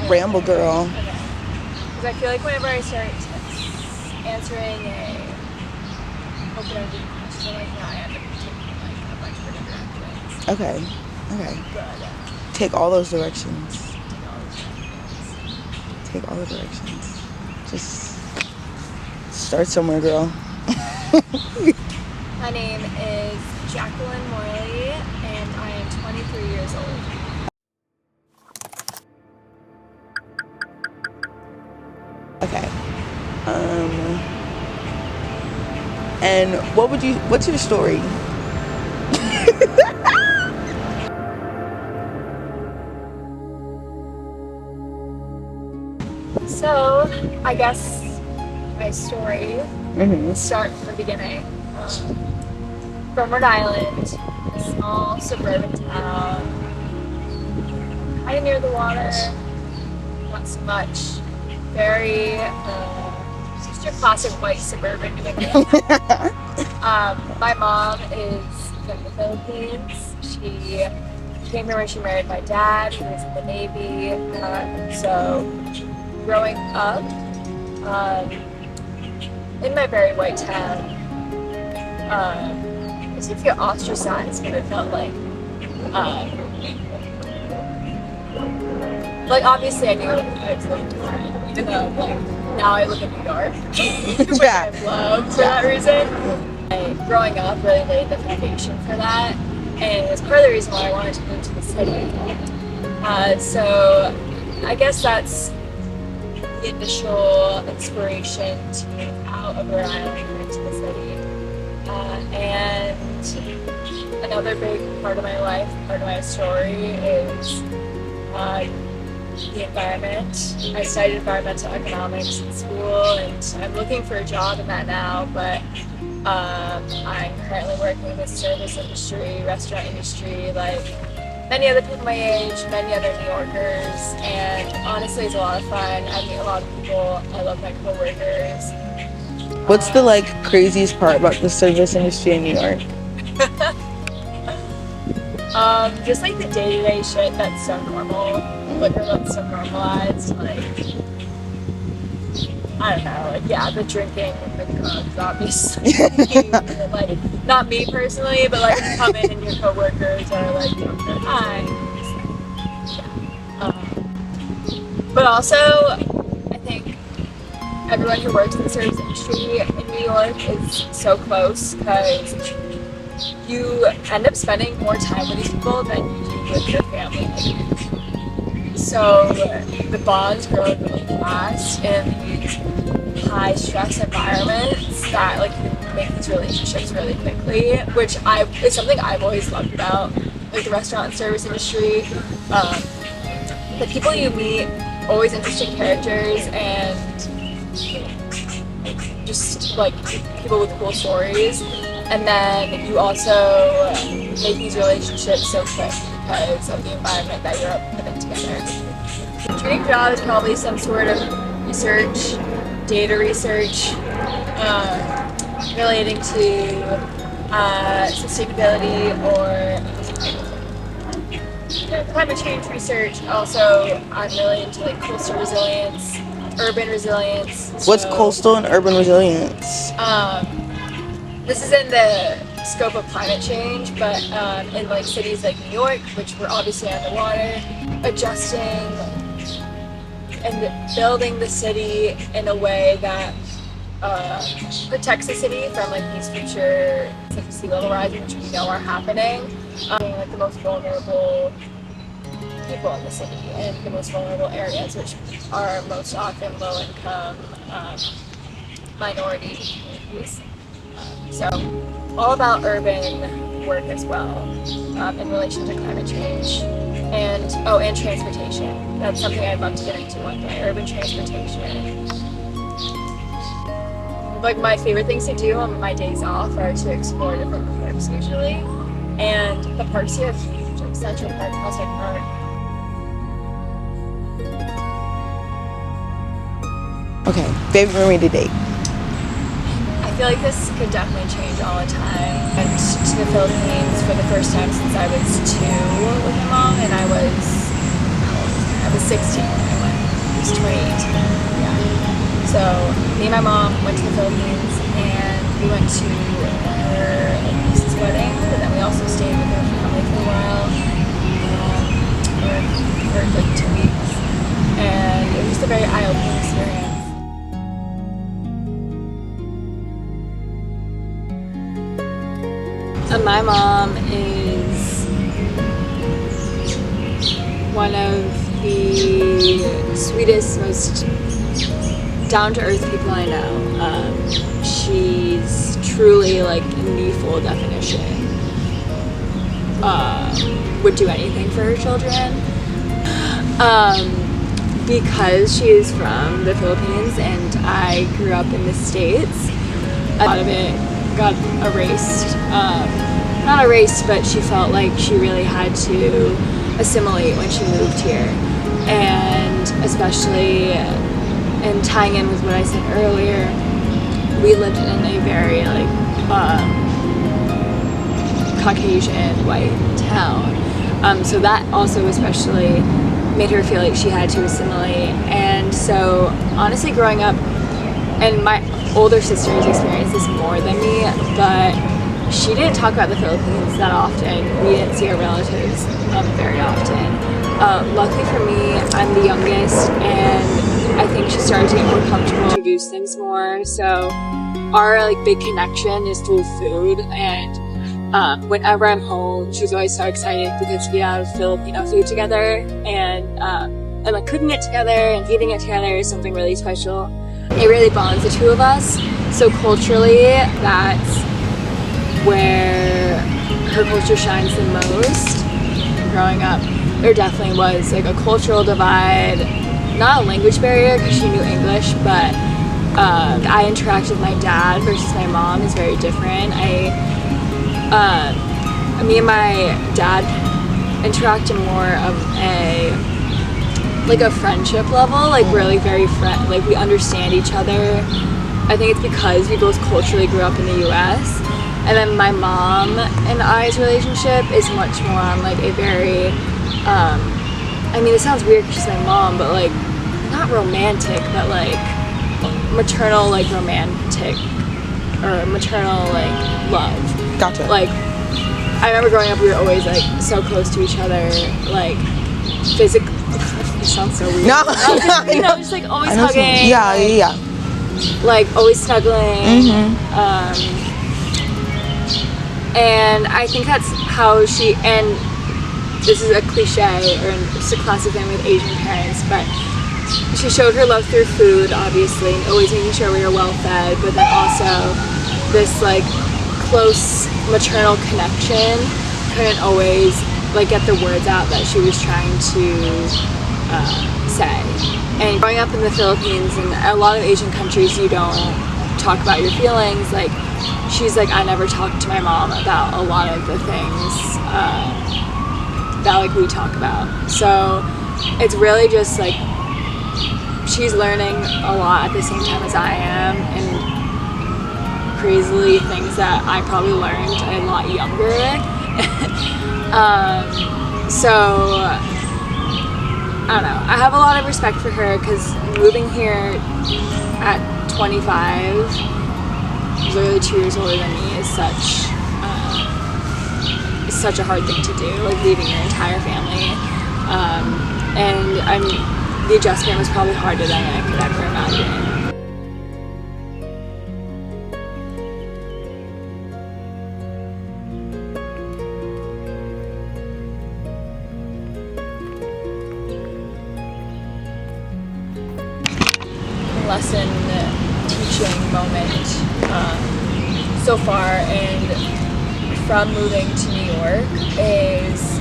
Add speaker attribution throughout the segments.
Speaker 1: ramble, girl.
Speaker 2: Okay. Because I feel like whenever I start answering a open-ended question like that, I end up taking like a bunch of different directions.
Speaker 1: Okay. Okay.
Speaker 2: But
Speaker 1: Take all those directions.
Speaker 2: take all those directions.
Speaker 1: Take all the directions. Just start somewhere, girl.
Speaker 2: My name is Jacqueline Morley, and I am 23 years old.
Speaker 1: Okay. And what's your story?
Speaker 2: So, I guess my story start from the beginning. From Rhode Island, a small suburban town, kind of near the water, not so much. Very, just your classic white suburban New England. My mom is from the Philippines. She came here when she married my dad, who was in the Navy. So, growing up in my very white town, I used to feel ostracized, but it felt like obviously I knew I was living different, even though like now I live in New York, which I love for that reason. Growing up really laid the foundation for that, and it's part of the reason why I wanted to move to the city. So I guess that's the initial inspiration to move out of Rhode Island into the city. And another big part of my life, part of my story is the environment. I studied environmental economics in school, and I'm looking for a job in that now, but I'm currently working in the service industry, restaurant industry, like many other people my age, many other New Yorkers, and honestly it's a lot of fun. I meet a lot of people. I love my coworkers.
Speaker 1: What's the like craziest part about the service industry in New York?
Speaker 2: Just like the day-to-day shit that's so normal, that's so normalized, like I don't know, like yeah, the drinking, the drugs, obviously. Like not me personally, but like you come in and your coworkers are like, hi. Yeah. But also, I think everyone who works in the service industry in New York is so close because you end up spending more time with these people than you do with your family. So the bonds grow really fast in these high stress environments that like you can make these relationships really quickly, which is something I've always loved about like the restaurant and service industry. The people you meet, always interesting characters and just like people with cool stories, and then you also make these relationships so quick because of the environment that you're putting together. Dream job is probably some sort of research, data research relating to sustainability or climate change research. Also, I'm really into like coastal resilience, urban resilience.
Speaker 1: What's coastal and urban resilience?
Speaker 2: This is in the scope of climate change, but in like cities like New York, which we're obviously underwater, adjusting and building the city in a way that protects the city from like these future such as sea level rising, which we know are happening. Like the most vulnerable people in the city and the most vulnerable areas, which are most often low income minority communities. So all about urban work as well in relation to climate change and transportation. That's something I'd love to get into one day, urban transportation. Like my favorite things to do on my days off are to explore different parks usually, and the parks here are huge, like Central Park, Prospect Park.
Speaker 1: Okay, favorite memory to date.
Speaker 2: I feel like this could definitely change all the time. I went to the Philippines for the first time since I was 2 with my mom, and I was 16 when I went. was 2018. Yeah. So me and my mom went to the Philippines, and we went to her niece's wedding, but then we also stayed with her family for a while, for like 2 weeks, and it was just a very eye-opening experience. My mom is one of the sweetest, most down-to-earth people I know. She's truly like the full definition. Would do anything for her children. Because she is from the Philippines and I grew up in the States, a lot of it got erased. Not erased, but she felt like she really had to assimilate when she moved here. And especially, and tying in with what I said earlier, we lived in a very like Caucasian white town. So that also especially made her feel like she had to assimilate. And so honestly, growing up, and my older sisters experienced this more than me, but she didn't talk about the Philippines that often. We didn't see our relatives very often. Luckily for me, I'm the youngest, and I think she started to get more comfortable, introduce things more. So our like big connection is through food, and whenever I'm home, she's always so excited because we have Filipino food together, and like cooking it together and eating it together is something really special. It really bonds the two of us. So culturally, that's where her culture shines the most. Growing up, there definitely was like a cultural divide, not a language barrier because she knew English, but I interact with my dad versus my mom is very different. Me and my dad interact in more of a friendship level, like really very like we understand each other. I think it's because we both culturally grew up in the US. And then my mom and I's relationship is much more on like a very, I mean, it sounds weird because she's my mom, but like, not romantic, but like maternal, like romantic, or maternal, like love.
Speaker 1: Gotcha.
Speaker 2: Like, I remember growing up, we were always like so close to each other, like physically. It sounds so weird.
Speaker 1: No,
Speaker 2: you know, just like always hugging.
Speaker 1: Yeah,
Speaker 2: like,
Speaker 1: yeah.
Speaker 2: Like always snuggling. And I think that's how she, and this is a cliche, or it's a classic thing with Asian parents, but she showed her love through food, obviously, and always making sure we were well fed, but then also this like close maternal connection. Couldn't always like get the words out that she was trying to say. And growing up in the Philippines and a lot of Asian countries, you don't talk about your feelings. Like, she's like, I never talked to my mom about a lot of the things that like we talk about. So it's really just like she's learning a lot at the same time as I am, and crazily things that I probably learned a lot younger. So I don't know. I have a lot of respect for her because moving here at 25, literally 2 years older than me, is such a hard thing to do. Like leaving your entire family, and the adjustment was probably harder than I could ever imagine. Lesson teaching moment so far, and from moving to New York, is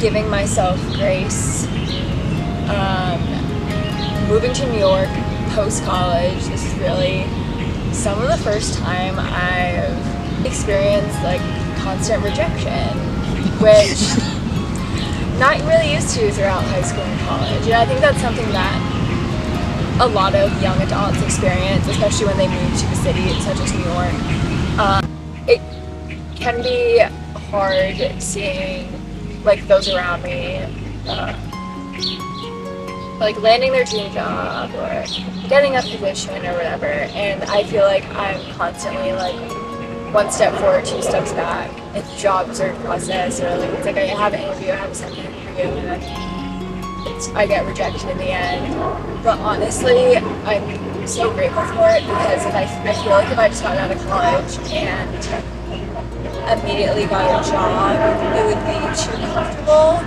Speaker 2: giving myself grace. Moving to New York post-college, this is really some of the first time I've experienced like constant rejection, which not really used to throughout high school and college. And I think that's something that a lot of young adults experience, especially when they move to the city such as New York. It can be hard seeing like those around me like landing their dream job or getting a position or whatever, and I feel like I'm constantly like one step forward, two steps back. It's jobs or process, or like it's like I have an interview, I have a second interview, and then I get rejected in the end. But honestly, I'm so grateful for it because if I feel like if I just got out of college and immediately got a job, it would be too comfortable.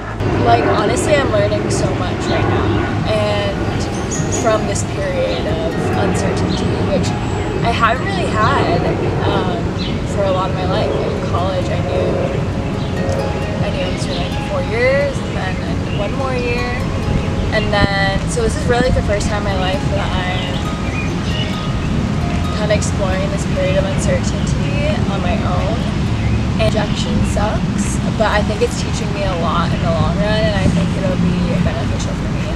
Speaker 2: Like honestly, I'm learning so much right now, and from this period of uncertainty, which I haven't really had for a lot of my life. In college, I knew I was doing like 4 years, and then I did 1 more year, and then so this is really like the first time in my life that I'm kind of exploring this period of uncertainty on my own. And rejection sucks, but I think it's teaching me a lot in the long run, and I think it'll be beneficial for me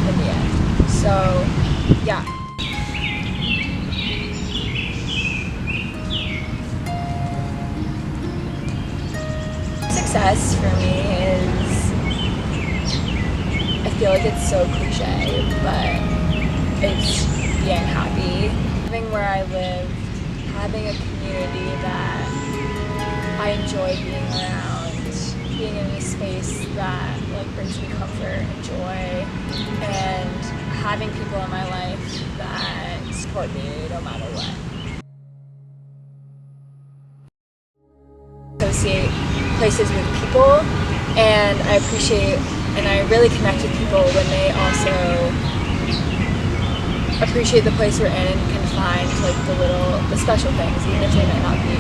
Speaker 2: in the end. So, yeah. Success for me is, I feel like it's so cliche, but it's being happy. Living where I live, having a community that I enjoy being around, being in a space that like brings me comfort and joy, and having people in my life that support me no matter what. Associate places with people, and I appreciate and I really connect with people when they also appreciate the place we're in and can find like the special things, even if they might not be